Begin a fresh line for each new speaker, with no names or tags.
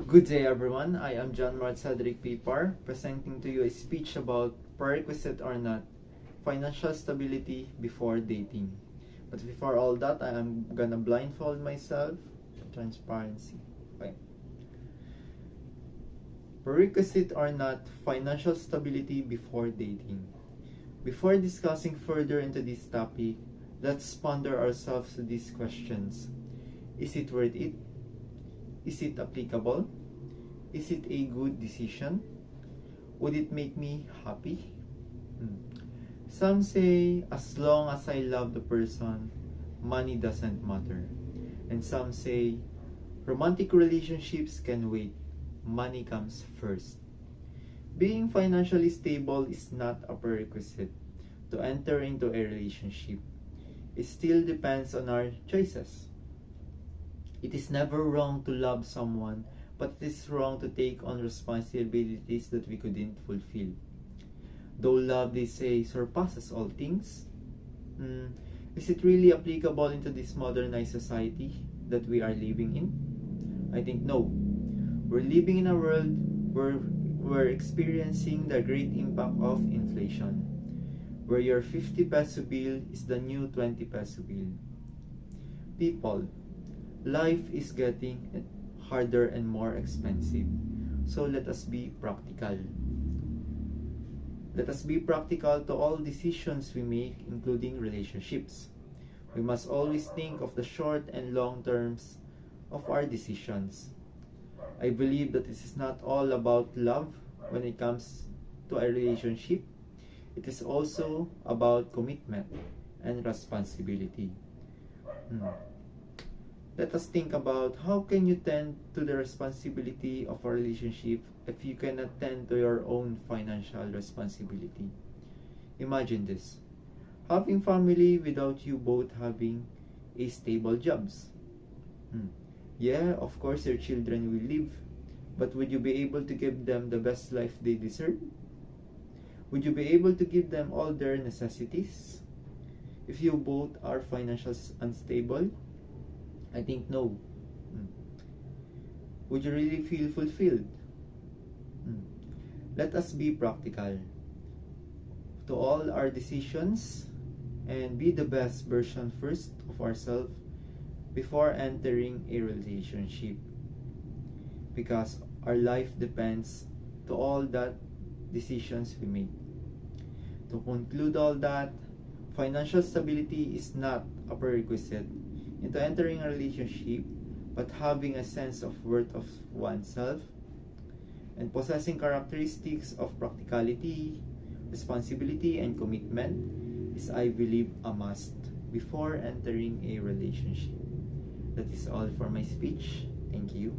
Good day everyone, I am John Mart Cedric Pipar, presenting to you a speech about prerequisite or not, financial stability before dating. But before all that, I am gonna blindfold myself. Transparency. Okay. Prerequisite or not, financial stability before dating. Before discussing further into this topic, let's ponder ourselves to these questions. Is it worth it? Is it applicable? Is it a good decision? Would it make me happy? Some say, as long as I love the person, money doesn't matter. And some say, romantic relationships can wait. Money comes first. Being financially stable is not a prerequisite to enter into a relationship. It still depends on our choices. It is never wrong to love someone, but it is wrong to take on responsibilities that we couldn't fulfill. Though love, they say, surpasses all things, is it really applicable into this modernized society that we are living in? I think no. We're living in a world where we're experiencing the great impact of inflation, where your 50 peso bill is the new 20 peso bill. People, life is getting harder and more expensive. So let us be practical. Let us be practical to all decisions we make, including relationships. We must always think of the short and long terms of our decisions. I believe that this is not all about love when it comes to a relationship. It is also about commitment and responsibility. Let us think about how can you tend to the responsibility of a relationship if you cannot tend to your own financial responsibility. Imagine this. Having family without you both having a stable jobs. Yeah, of course your children will live, but would you be able to give them the best life they deserve? Would you be able to give them all their necessities? If you both are financially unstable, I think no. Would you really feel fulfilled? Let us be practical to all our decisions and be the best version first of ourselves before entering a relationship, because our life depends to all that decisions we make. To conclude all that, financial stability is not a prerequisite into entering a relationship, but having a sense of worth of oneself and possessing characteristics of practicality, responsibility, and commitment is, I believe, a must before entering a relationship. That is all for my speech. Thank you.